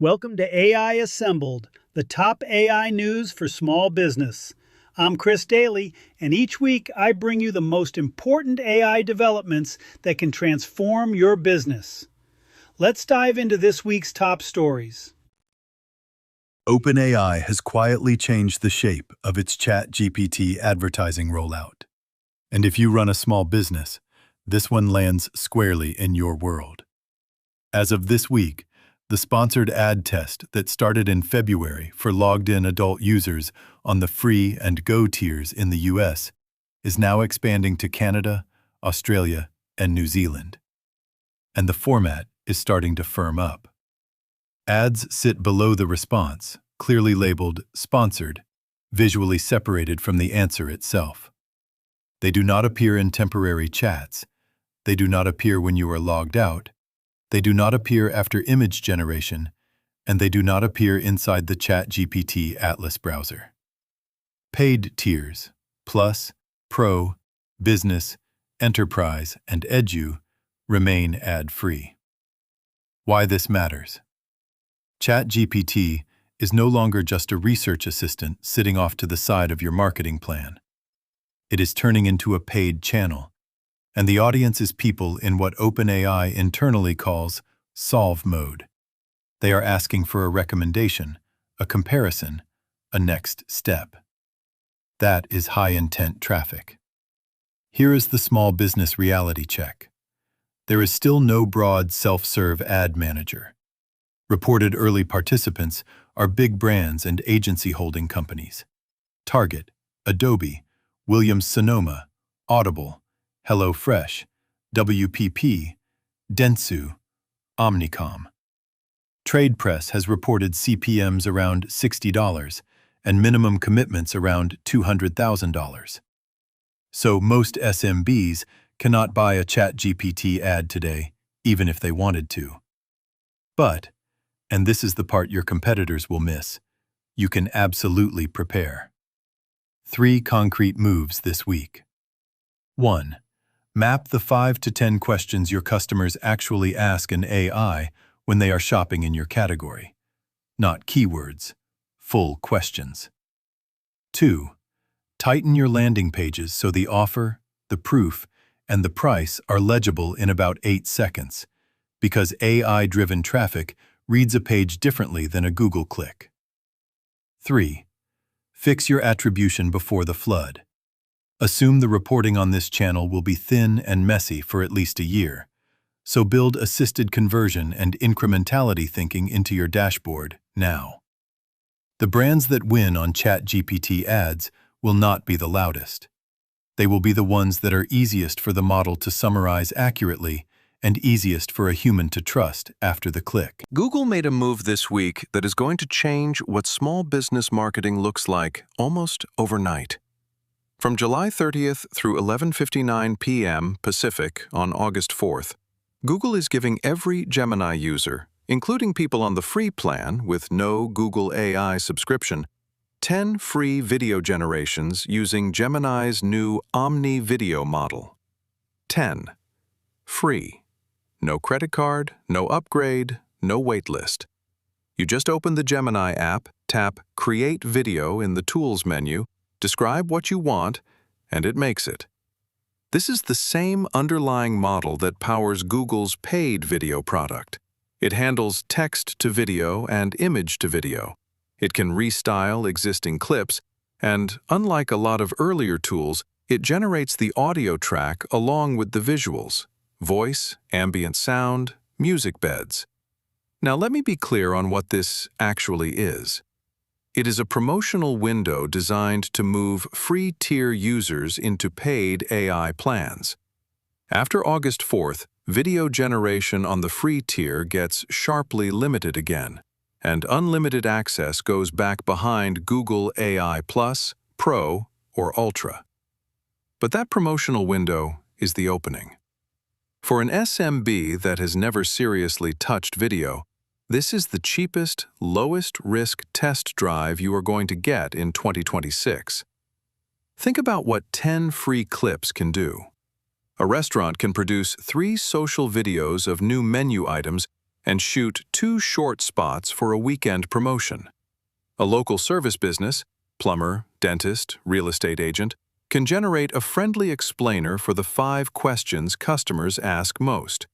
Welcome to AI Assembled, the top AI news for small business. I'm Chris Doelle, and each week I bring you the most important AI developments that can transform your business. Let's dive into this week's top stories. OpenAI has quietly changed the shape of its ChatGPT advertising rollout. And if you run a small business, this one lands squarely in your world. As of this week, the sponsored ad test that started in February for logged-in adult users on the free and Go tiers in the US is now expanding to Canada, Australia, and New Zealand. And the format is starting to firm up. Ads sit below the response, clearly labeled Sponsored, visually separated from the answer itself. They do not appear in temporary chats. They do not appear when you are logged out. They do not appear after image generation, and they do not appear inside the ChatGPT Atlas browser. Paid tiers, Plus, Pro, Business, Enterprise, and Edu, remain ad-free. Why this matters? ChatGPT is no longer just a research assistant sitting off to the side of your marketing plan. It is turning into a paid channel, and the audience is people in what OpenAI internally calls solve mode. They are asking for a recommendation, a comparison, a next step. That is high-intent traffic. Here is the small business reality check. There is still no broad self-serve ad manager. Reported early participants are big brands and agency holding companies. Target, Adobe, Williams-Sonoma, Audible, HelloFresh, WPP, Dentsu, Omnicom. Trade Press has reported CPMs around $60 and minimum commitments around $200,000. So most SMBs cannot buy a ChatGPT ad today, even if they wanted to. But, and this is the part your competitors will miss, you can absolutely prepare. 3 concrete moves this week. 1. Map the 5 to 10 questions your customers actually ask an AI when they are shopping in your category. Not keywords, full questions. 2. Tighten your landing pages so the offer, the proof, and the price are legible in about 8 seconds, because AI-driven traffic reads a page differently than a Google click. 3. Fix your attribution before the flood. Assume the reporting on this channel will be thin and messy for at least a year, so build assisted conversion and incrementality thinking into your dashboard now. The brands that win on ChatGPT ads will not be the loudest. They will be the ones that are easiest for the model to summarize accurately and easiest for a human to trust after the click. Google made a move this week that is going to change what small business marketing looks like almost overnight. From July 30th through 11:59 p.m. Pacific on August 4th, Google is giving every Gemini user, including people on the free plan with no Google AI subscription, 10 free video generations using Gemini's new Omni video model. 10. Free. No credit card, no upgrade, no waitlist. You just open the Gemini app, tap Create Video in the Tools menu, describe what you want, and it makes it. This is the same underlying model that powers Google's paid video product. It handles text to video and image to video. It can restyle existing clips, and unlike a lot of earlier tools, it generates the audio track along with the visuals, voice, ambient sound, music beds. Now let me be clear on what this actually is. It is a promotional window designed to move free tier users into paid AI plans. After August 4th, video generation on the free tier gets sharply limited again, and unlimited access goes back behind Google AI Plus, Pro, or Ultra. But that promotional window is the opening. For an SMB that has never seriously touched video, this is the cheapest, lowest-risk test drive you are going to get in 2026. Think about what 10 free clips can do. A restaurant can produce 3 social videos of new menu items and shoot 2 short spots for a weekend promotion. A local service business, plumber, dentist, real estate agent, can generate a friendly explainer for the 5 questions customers ask most.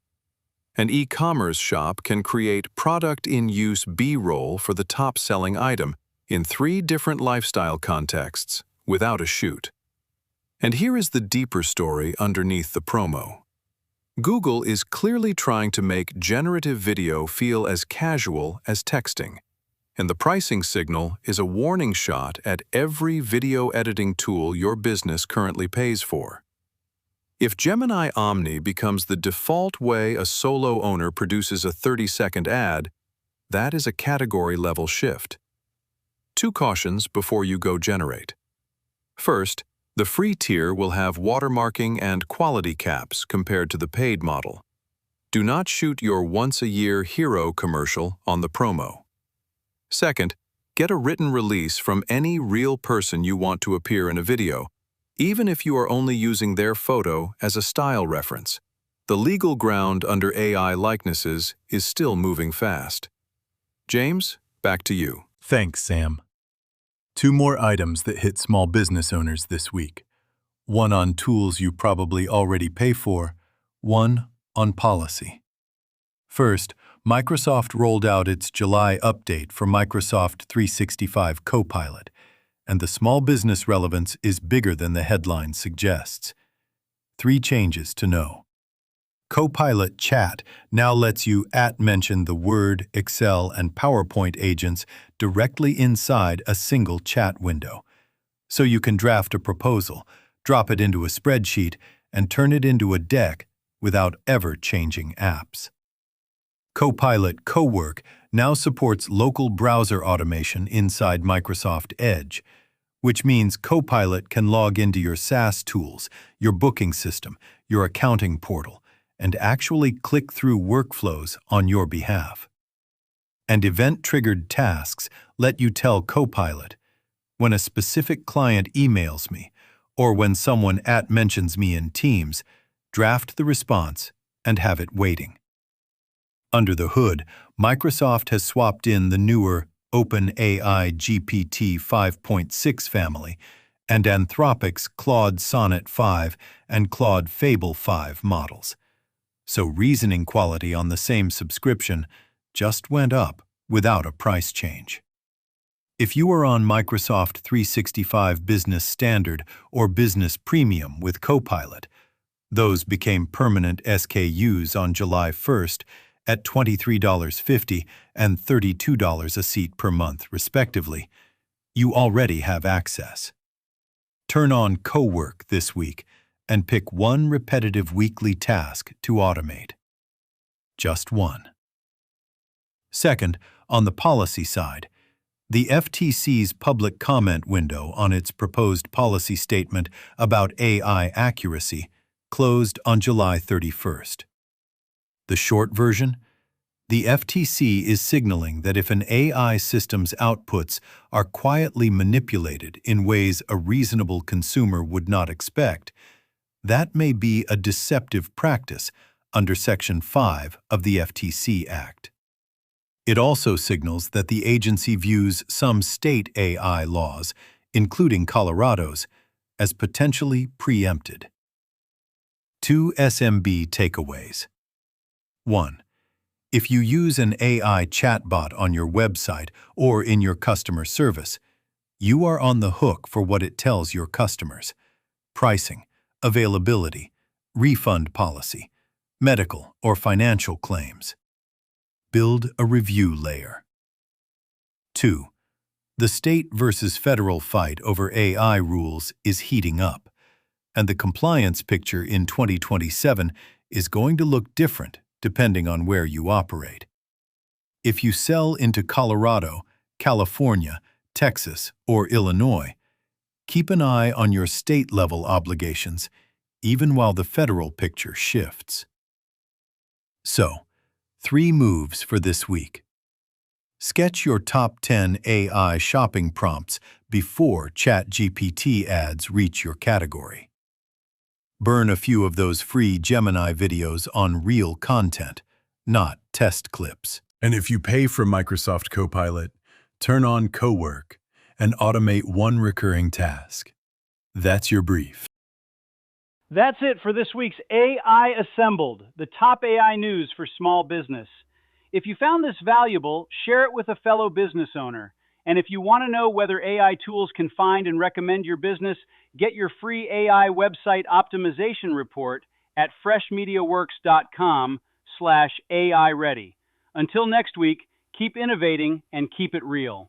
An e-commerce shop can create product-in-use B-roll for the top-selling item in 3 different lifestyle contexts without a shoot. And here is the deeper story underneath the promo. Google is clearly trying to make generative video feel as casual as texting, and the pricing signal is a warning shot at every video editing tool your business currently pays for. If Gemini Omni becomes the default way a solo owner produces a 30-second ad, that is a category-level shift. 2 cautions before you go generate. First, the free tier will have watermarking and quality caps compared to the paid model. Do not shoot your once-a-year hero commercial on the promo. Second, get a written release from any real person you want to appear in a video, even if you are only using their photo as a style reference. The legal ground under AI likenesses is still moving fast. James, back to you. Thanks, Sam. 2 more items that hit small business owners this week. 1 on tools you probably already pay for, 1 on policy. First, Microsoft rolled out its July update for Microsoft 365 Copilot, and the small business relevance is bigger than the headline suggests. 3 changes to know. Copilot Chat now lets you @mention the Word, Excel, and PowerPoint agents directly inside a single chat window. So you can draft a proposal, drop it into a spreadsheet, and turn it into a deck without ever changing apps. Copilot Cowork now supports local browser automation inside Microsoft Edge, which means Copilot can log into your SaaS tools, your booking system, your accounting portal, and actually click through workflows on your behalf. And event-triggered tasks let you tell Copilot, when a specific client emails me, or when someone @mentions me in Teams, draft the response and have it waiting. Under the hood, Microsoft has swapped in the newer OpenAI GPT 5.6 family and Anthropic's Claude Sonnet 5 and Claude Fable 5 models. So reasoning quality on the same subscription just went up without a price change. If you are on Microsoft 365 Business Standard or Business Premium with Copilot, those became permanent SKUs on July 1st at $23.50 and $32 a seat per month, respectively. You already have access. Turn on Cowork this week and pick 1 repetitive weekly task to automate. Just 1. Second, on the policy side, the FTC's public comment window on its proposed policy statement about AI accuracy closed on July 31st. The short version? The FTC is signaling that if an AI system's outputs are quietly manipulated in ways a reasonable consumer would not expect, that may be a deceptive practice under Section 5 of the FTC Act. It also signals that the agency views some state AI laws, including Colorado's, as potentially preempted. 2 SMB takeaways. 1. If you use an AI chatbot on your website or in your customer service, you are on the hook for what it tells your customers: pricing, availability, refund policy, medical or financial claims. Build a review layer. 2. The state versus federal fight over AI rules is heating up, and the compliance picture in 2027 is going to look different depending on where you operate. If you sell into Colorado, California, Texas, or Illinois, keep an eye on your state-level obligations, even while the federal picture shifts. So, 3 moves for this week. Sketch your top 10 AI shopping prompts before ChatGPT ads reach your category. Burn a few of those free Gemini videos on real content, not test clips. And if you pay for Microsoft Copilot, turn on Cowork and automate one recurring task. That's your brief. That's it for this week's AI Assembled, the top AI news for small business. If you found this valuable, share it with a fellow business owner. And if you want to know whether AI tools can find and recommend your business, get your free AI website optimization report at freshmediaworks.com/AI ready. Until next week, keep innovating and keep it real.